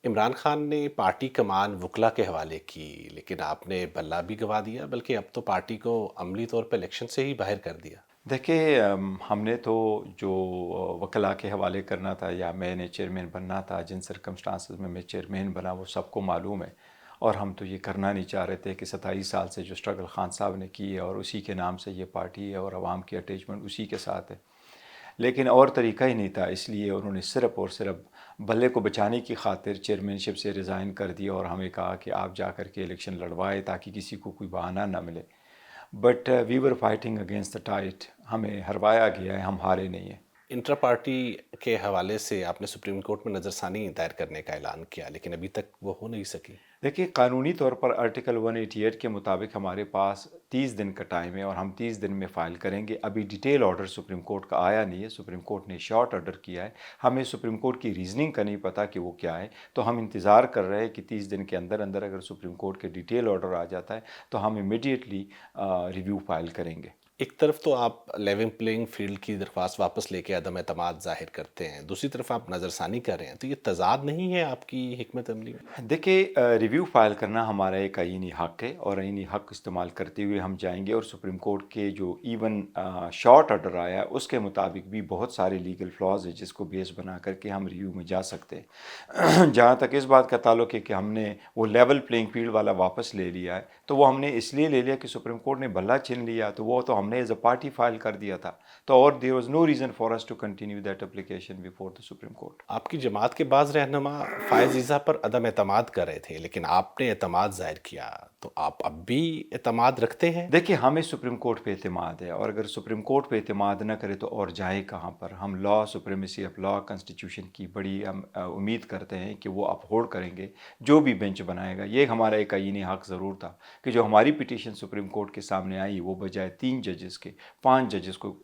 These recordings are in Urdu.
عمران خان نے پارٹی کمان وکلا کے حوالے کی، لیکن آپ نے بلہ بھی گوا دیا، بلکہ اب تو پارٹی کو عملی طور پہ الیکشن سے ہی باہر کر دیا۔ دیکھیں، ہم نے تو جو وکلاء کے حوالے کرنا تھا یا میں نے چیئرمین بننا تھا، جن سرکمسٹانسز میں چیئرمین بنا وہ سب کو معلوم ہے، اور ہم تو یہ کرنا نہیں چاہ رہے تھے کہ 27 سال سے جو سٹرگل خان صاحب نے کی ہے اور اسی کے نام سے یہ پارٹی ہے اور عوام کی اٹیچمنٹ اسی کے ساتھ ہے، لیکن اور طریقہ ہی نہیں تھا، اس لیے انہوں نے صرف اور صرف بلے کو بچانے کی خاطر چیئرمین شپ سے ریزائن کر دیا اور ہمیں کہا کہ آپ جا کر کے الیکشن لڑوائے تاکہ کسی کو کوئی بہانہ نہ ملے۔ But we were fighting against the tight, ہمیں ہروایا گیا ہے، ہم ہارے نہیں ہیں۔ انٹرا پارٹی کے حوالے سے آپ نے سپریم کورٹ میں نظر ثانی دائر کرنے کا اعلان کیا، لیکن ابھی تک وہ ہو نہیں سکی۔ دیکھیے، قانونی طور پر آرٹیکل 188 کے مطابق ہمارے پاس 30 دن کا ٹائم ہے اور ہم 30 دن میں فائل کریں گے۔ ابھی ڈیٹیل آرڈر سپریم کورٹ کا آیا نہیں ہے، سپریم کورٹ نے شارٹ آرڈر کیا ہے، ہمیں سپریم کورٹ کی ریزننگ کا نہیں پتہ کہ وہ کیا ہے، تو ہم انتظار کر رہے ہیں کہ 30 دن کے اندر اندر اگر سپریم کورٹ کے ڈیٹیل آرڈر آ جاتا ہے تو ہم امیڈیٹلی ریویو فائل کریں گے۔ ایک طرف تو آپ لیول پلینگ فیلڈ کی درخواست واپس لے کے عدم اعتماد ظاہر کرتے ہیں، دوسری طرف آپ نظر ثانی کر رہے ہیں، تو یہ تضاد نہیں ہے آپ کی حکمت عملی میں؟ دیکھیں، ریویو فائل کرنا ہمارا ایک آئینی حق ہے اور آئینی حق استعمال کرتے ہوئے ہم جائیں گے، اور سپریم کورٹ کے جو ایون شارٹ آرڈر آیا ہے اس کے مطابق بھی بہت سارے لیگل فلاز ہیں جس کو بیس بنا کر کے ہم ریویو میں جا سکتے ہیں۔ جہاں تک اس بات کا تعلق ہے کہ ہم نے وہ لیول پلینگ فیلڈ والا واپس لے لیا ہے، تو وہ ہم نے اس لیے لے لیا کہ سپریم کورٹ نے بلہ چھین لیا، تو وہ تو ہم نے ایز اے پارٹی فائل کر دیا تھا، تو اور there was no reason for us to continue that application before the Supreme Court. آپ کی جماعت کے بعض رہنما فائز عیسیٰ پر عدم اعتماد کر رہے تھے، لیکن آپ نے اعتماد ظاہر کیا، تو آپ اب بھی اعتماد رکھتے ہیں؟ دیکھیں، ہمیں سپریم کورٹ پہ اعتماد ہے، اور اگر سپریم کورٹ پہ اعتماد نہ کرے تو اور جائے کہاں پر؟ ہم لا، سپریمیسی آف لا، کنسٹیٹیوشن کی بڑی ہم امید کرتے ہیں کہ وہ اپ ہولڈ کریں گے، جو بھی بینچ بنائے گا۔ یہ ہمارا ایک آئینی حق ضرور تھا کہ جو ہماری پٹیشن سپریم کورٹ کے سامنے آئی وہ بجائے 3 ججز کے 5 ججز کو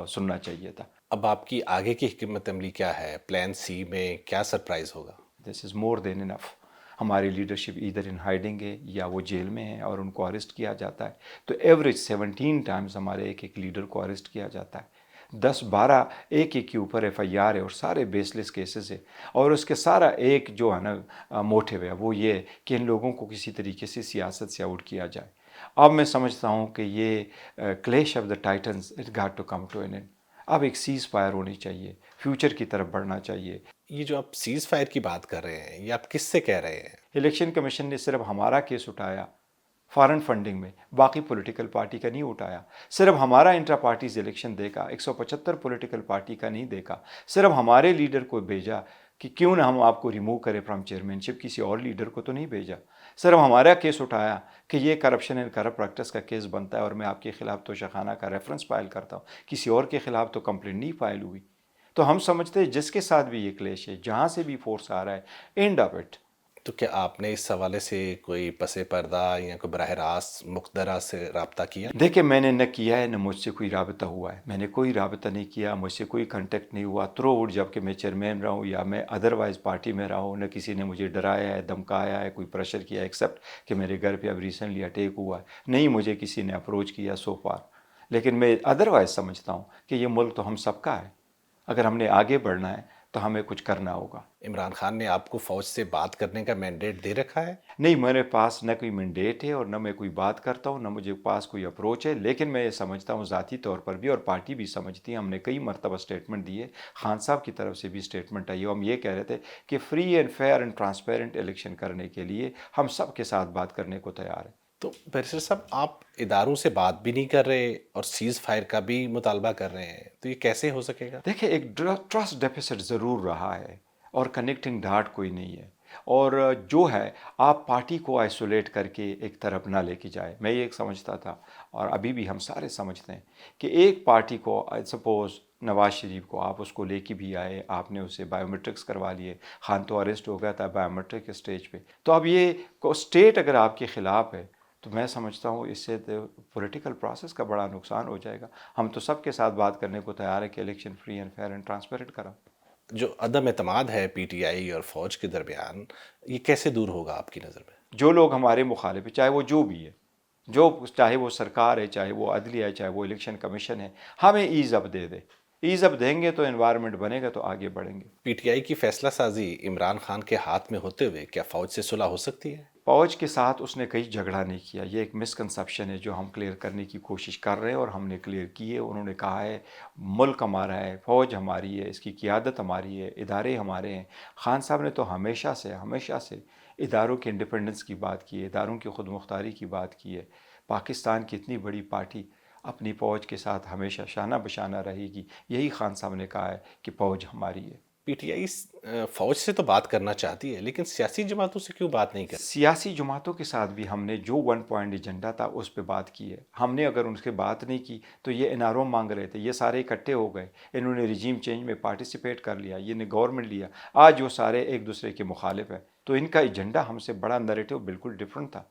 سننا چاہیے تھا۔ اب آپ کی آگے کی حکمت عملی کیا ہے؟ پلان سی میں کیا سرپرائز ہوگا؟ دس از مور دین انف۔ ہماری لیڈرشپ ادھر ان ہائیڈنگ ہے یا وہ جیل میں ہے اور ان کو اریسٹ کیا جاتا ہے، تو ایوریج 17 ٹائمز ہمارے ایک ایک لیڈر کو اریسٹ کیا جاتا ہے، 10-12 ایک ایک کے اوپر ایف آئی آر ہے اور سارے بیس لیس کیسز ہے، اور اس کے سارا ایک جو ہے نا موٹیو ہے وہ یہ ہے کہ ان لوگوں کو کسی طریقے سے سیاست سے آؤٹ کیا جائے۔ اب میں سمجھتا ہوں کہ یہ clash of the titans it got to come to an end. اب ایک سیز فائر ہونی چاہیے، فیوچر کی طرف بڑھنا چاہیے۔ یہ جو آپ سیز فائر کی بات کر رہے ہیں، یہ آپ کس سے کہہ رہے ہیں؟ الیکشن کمیشن نے صرف ہمارا کیس اٹھایا فارن فنڈنگ میں، باقی پولیٹیکل پارٹی کا نہیں اٹھایا۔ صرف ہمارا انٹرا پارٹیز الیکشن دیکھا، 175 پولیٹیکل پارٹی کا نہیں دیکھا، صرف ہمارے لیڈر کو بھیجا کہ کیوں نہ ہم آپ کو ریموو کریں فرام چیئرمین شپ، کسی اور لیڈر کو تو نہیں بھیجا۔ صرف ہمارا کیس اٹھایا کہ یہ کرپشن اینڈ کرپٹ پریکٹس کا کیس بنتا ہے اور میں آپ کے خلاف توشیخانہ کا ریفرنس فائل کرتا ہوں، کسی اور کے خلاف تو کمپلین نہیں فائل ہوئی۔ تو ہم سمجھتے ہیں جس کے ساتھ بھی یہ کلیش ہے، جہاں سے بھی فورس آ رہا ہے، اینڈ آف اٹ۔ تو کیا آپ نے اس حوالے سے کوئی پس پردہ یا کوئی براہ راست مقدرہ سے رابطہ کیا؟ دیکھیں، میں نے نہ کیا ہے نہ مجھ سے کوئی رابطہ ہوا ہے، میں نے کوئی رابطہ نہیں کیا، مجھ سے کوئی کنٹیکٹ نہیں ہوا تھرو آؤٹ، جب کہ میں چیئرمین رہا ہوں یا میں ادروائز پارٹی میں رہا ہوں، نہ کسی نے مجھے ڈرایا ہے، دھمکایا ہے، کوئی پریشر کیا ایکسیپٹ کہ میرے گھر پہ اب ریسنٹلی اٹیک ہوا ہے، نہیں مجھے کسی نے اپروچ کیا سو فار۔ لیکن میں ادروائز سمجھتا ہوں کہ یہ ملک تو ہم سب کا ہے، اگر ہم نے آگے بڑھنا ہے تو ہمیں کچھ کرنا ہوگا۔ عمران خان نے آپ کو فوج سے بات کرنے کا مینڈیٹ دے رکھا ہے؟ نہیں، میرے پاس نہ کوئی مینڈیٹ ہے اور نہ میں کوئی بات کرتا ہوں، نہ مجھے پاس کوئی اپروچ ہے، لیکن میں یہ سمجھتا ہوں ذاتی طور پر بھی اور پارٹی بھی سمجھتی ہے، ہم نے کئی مرتبہ سٹیٹمنٹ دی ہے، خان صاحب کی طرف سے بھی سٹیٹمنٹ آئی ہے، ہم یہ کہہ رہے تھے کہ free and fair and transparent election کرنے کے لیے ہم سب کے ساتھ بات کرنے کو تیار ہیں۔ تو بیرسٹر صاحب، آپ اداروں سے بات بھی نہیں کر رہے اور سیز فائر کا بھی مطالبہ کر رہے ہیں، تو یہ کیسے ہو سکے گا؟ دیکھیں، ایک ٹرسٹ ڈیفیسٹ ضرور رہا ہے اور کنیکٹنگ ڈاٹ کوئی نہیں ہے، اور جو ہے آپ پارٹی کو آئسولیٹ کر کے ایک طرف نہ لے کے جائے۔ میں یہ سمجھتا تھا اور ابھی بھی ہم سارے سمجھتے ہیں کہ ایک پارٹی کو سپوز نواز شریف کو آپ اس کو لے کے بھی آئے، آپ نے اسے بائیو میٹرکس کروا لیے، خان تو اریسٹ ہو گیا تھا بائیو میٹرک اسٹیج پہ، تو اب یہ اسٹیٹ اگر آپ کے خلاف ہے تو میں سمجھتا ہوں اس سے پولیٹیکل پروسیس کا بڑا نقصان ہو جائے گا۔ ہم تو سب کے ساتھ بات کرنے کو تیار ہے کہ election free and fair and transparent کرا۔ جو عدم اعتماد ہے پی ٹی آئی اور فوج کے درمیان، یہ کیسے دور ہوگا آپ کی نظر میں؟ جو لوگ ہمارے مخالف ہیں، چاہے وہ جو بھی ہے، چاہے وہ سرکار ہے، چاہے وہ عدلیہ ہے، چاہے وہ الیکشن کمیشن ہے، ہمیں as up they they as اب دیں گے تو انوائرمنٹ بنے گا تو آگے بڑھیں گے۔ پی ٹی آئی کی فیصلہ سازی عمران خان کے ہاتھ میں ہوتے ہوئے کیا فوج سے صلح ہو سکتی ہے؟ فوج کے ساتھ اس نے کہیں جھگڑا نہیں کیا، یہ ایک مسکنسپشن ہے جو ہم کلیئر کرنے کی کوشش کر رہے ہیں، اور ہم نے کلیئر کی ہے۔ انہوں نے کہا ہے ملک ہمارا ہے، فوج ہماری ہے، اس کی قیادت ہماری ہے، ادارے ہمارے ہیں۔ خان صاحب نے تو ہمیشہ سے اداروں کے انڈیپنڈنس کی بات کی ہے، اداروں کی خود مختاری کی بات کی ہے۔ پاکستان کی اتنی بڑی پارٹی اپنی فوج کے ساتھ ہمیشہ شانہ بشانہ رہے گی، یہی خان صاحب نے کہا ہے کہ فوج ہماری ہے۔ پی ٹی آئی فوج سے تو بات کرنا چاہتی ہے لیکن سیاسی جماعتوں سے کیوں بات نہیں کرتی؟ سیاسی جماعتوں کے ساتھ بھی ہم نے جو ون پوائنٹ ایجنڈا تھا اس پہ بات کی ہے۔ ہم نے اگر ان سے بات نہیں کی تو یہ این آر او مانگ رہے تھے، یہ سارے اکٹھے ہو گئے، انہوں نے رجیم چینج میں پارٹیسپیٹ کر لیا، یہ نے گورنمنٹ لیا، آج وہ سارے ایک دوسرے کے مخالف ہیں۔ تو ان کا ایجنڈا ہم سے بڑا نیریٹو بالکل ڈفرنٹ تھا۔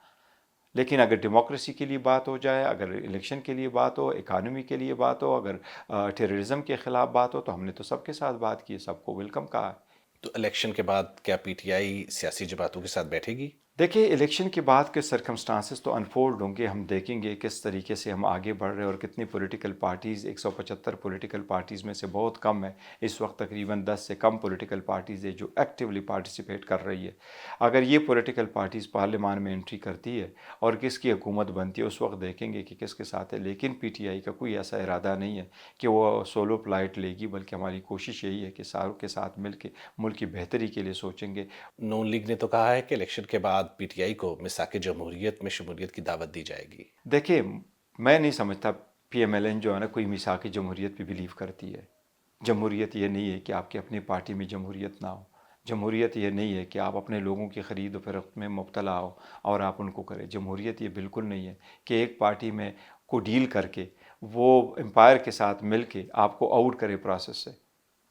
لیکن اگر ڈیموکریسی کے لیے بات ہو جائے، اگر الیکشن کے لیے بات ہو، اکانومی کے لیے بات ہو، اگر ٹیررزم کے خلاف بات ہو، تو ہم نے تو سب کے ساتھ بات کی ہے، سب کو ویلکم کہا ہے۔ تو الیکشن کے بعد کیا پی ٹی آئی سیاسی جماعتوں کے ساتھ بیٹھے گی؟ دیکھیں الیکشن کے بعد کے سرکمسٹانسز تو انفولڈ ہوں گے، ہم دیکھیں گے کس طریقے سے ہم آگے بڑھ رہے ہیں اور کتنی پولیٹیکل پارٹیز، 175 پولیٹیکل پارٹیز میں سے بہت کم ہے اس وقت، تقریباً 10 سے کم پولیٹیکل پارٹیز ہے جو ایکٹیولی پارٹیسپیٹ کر رہی ہے۔ اگر یہ پولیٹیکل پارٹیز پارلیمان میں انٹری کرتی ہے اور کس کی حکومت بنتی ہے، اس وقت دیکھیں گے کہ کس کے ساتھ ہے۔ لیکن پی ٹی آئی کا کوئی ایسا ارادہ نہیں ہے کہ وہ سولو فلائٹ لے گی، بلکہ ہماری کوشش یہی ہے کہ ساروں کے ساتھ مل کے ملک کی بہتری کے لیے سوچیں گے۔ نون لیگ نے تو کہا ہے کہ الیکشن کے بعد پی ٹی آئی کو میثاق جمہوریت میں شمولیت کی دعوت دی جائے گی۔ دیکھیں میں نہیں سمجھتا پی ایم ایل این جو ہے نا کوئی میثاق جمہوریت پہ بلیو کرتی ہے۔ جمہوریت یہ نہیں ہے کہ آپ کی اپنی پارٹی میں جمہوریت نہ ہو، جمہوریت یہ نہیں ہے کہ آپ اپنے لوگوں کی خرید و فروخت میں مبتلا ہو اور آپ ان کو کریں۔ جمہوریت یہ بالکل نہیں ہے کہ ایک پارٹی میں کو ڈیل کر کے وہ امپائر کے ساتھ مل کے آپ کو آؤٹ کرے پروسیس سے،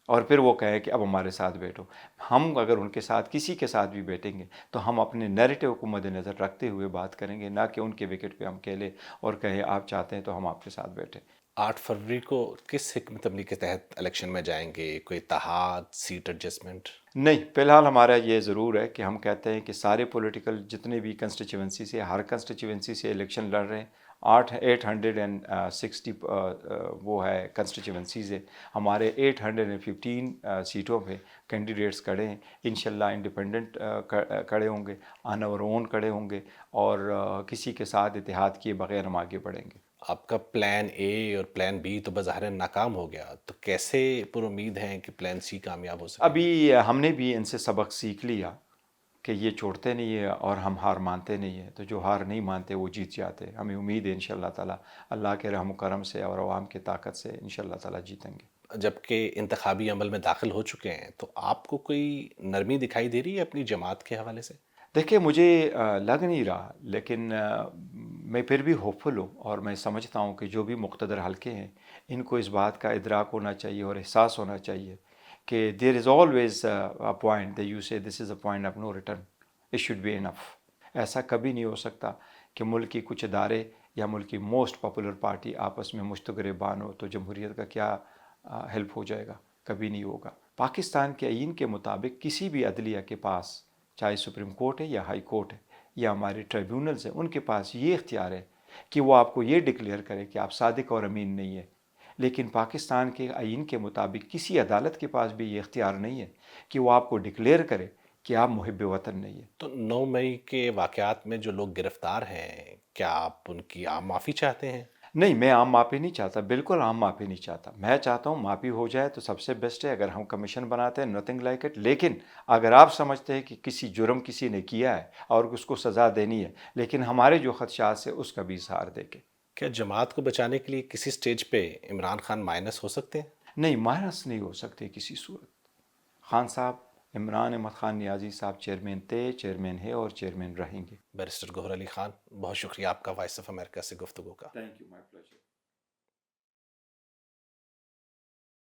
اور پھر وہ کہیں کہ اب ہمارے ساتھ بیٹھو۔ ہم اگر ان کے ساتھ کسی کے ساتھ بھی بیٹھیں گے تو ہم اپنے نیریٹو کو مد نظر رکھتے ہوئے بات کریں گے، نہ کہ ان کے وکٹ پہ ہم کھیلیں اور کہیں آپ چاہتے ہیں تو ہم آپ کے ساتھ بیٹھیں۔ 8 فروری کو کس حکمت عملی کے تحت الیکشن میں جائیں گے؟ کوئی اتحاد، سیٹ ایڈجسٹمنٹ؟ نہیں، فی الحال ہمارا یہ ضرور ہے کہ ہم کہتے ہیں کہ سارے پولیٹیکل جتنے بھی کنسٹیچوئنسی سے، ہر کنسٹیچوئنسی سے الیکشن لڑ رہے ہیں۔ 860 وہ ہے کنسٹیچوئنسیز ہے، ہمارے 815 سیٹوں پہ کینڈیڈیٹس کھڑے ہیں۔ انشاءاللہ انڈیپینڈنٹ کھڑے ہوں گے، آن اور اون کھڑے ہوں گے، اور کسی کے ساتھ اتحاد کیے بغیر ہم آگے بڑھیں گے۔ آپ کا پلان اے اور پلان بی تو بظاہر ناکام ہو گیا، تو کیسے پر امید ہیں کہ پلان سی کامیاب ہو سکے گا؟ ابھی ہم نے بھی ان سے سبق سیکھ لیا کہ یہ چھوڑتے نہیں ہیں اور ہم ہار مانتے نہیں ہیں، تو جو ہار نہیں مانتے وہ جیت جاتے ہیں۔ ہمیں امید ہے انشاءاللہ تعالیٰ اللہ کے رحم و کرم سے اور عوام کی طاقت سے انشاءاللہ تعالیٰ جیتیں گے۔ جبکہ انتخابی عمل میں داخل ہو چکے ہیں، تو آپ کو کوئی نرمی دکھائی دے رہی ہے اپنی جماعت کے حوالے سے؟ دیکھیں مجھے لگ نہیں رہا، لیکن میں پھر بھی ہوپفل ہوں، اور میں سمجھتا ہوں کہ جو بھی مقتدر حلقے ہیں ان کو اس بات کا ادراک ہونا چاہیے اور احساس ہونا چاہیے کہ there is always a point you سے this is a point of no return, it should be enough. ایسا کبھی نہیں ہو سکتا کہ ملک کی کچھ ادارے یا ملک کی موسٹ پاپولر پارٹی آپس میں مشترکہ بان ہو تو جمہوریت کا کیا ہیلپ ہو جائے گا؟ کبھی نہیں ہوگا۔ پاکستان کے آئین کے مطابق کسی بھی عدلیہ کے پاس، چاہے سپریم کورٹ ہے یا ہائی کورٹ ہے یا ہمارے ٹریبیونلز ہیں، ان کے پاس یہ اختیار ہے کہ وہ آپ کو یہ ڈکلیئر کرے کہ آپ صادق اور امین نہیں ہیں۔ لیکن پاکستان کے آئین کے مطابق کسی عدالت کے پاس بھی یہ اختیار نہیں ہے کہ وہ آپ کو ڈکلیئر کرے کہ آپ محب وطن نہیں ہیں۔ تو 9 مئی کے واقعات میں جو لوگ گرفتار ہیں، کیا آپ ان کی عام معافی چاہتے ہیں؟ نہیں، میں عام معافی نہیں چاہتا، بالکل عام معافی نہیں چاہتا۔ میں چاہتا ہوں معافی ہو جائے تو سب سے بیسٹ ہے، اگر ہم کمیشن بناتے ہیں نتھنگ لائک اٹ۔ لیکن اگر آپ سمجھتے ہیں کہ کسی جرم کسی نے کیا ہے اور اس کو سزا دینی ہے، لیکن ہمارے جو خدشات ہیں اس کا بھی اظہار دیکھیں۔ کیا جماعت کو بچانے کے لیے کسی سٹیج پہ عمران خان مائنس ہو سکتے ہیں؟ نہیں، مائنس نہیں ہو سکتے کسی صورت۔ خان صاحب، عمران احمد خان نیازی صاحب چیئرمین تھے، چیئرمین ہے اور چیئرمین رہیں گے۔ بیرسٹر گوہر علی خان، بہت شکریہ آپ کا وائس آف امریکہ سے گفتگو کا۔ Thank you, my pleasure.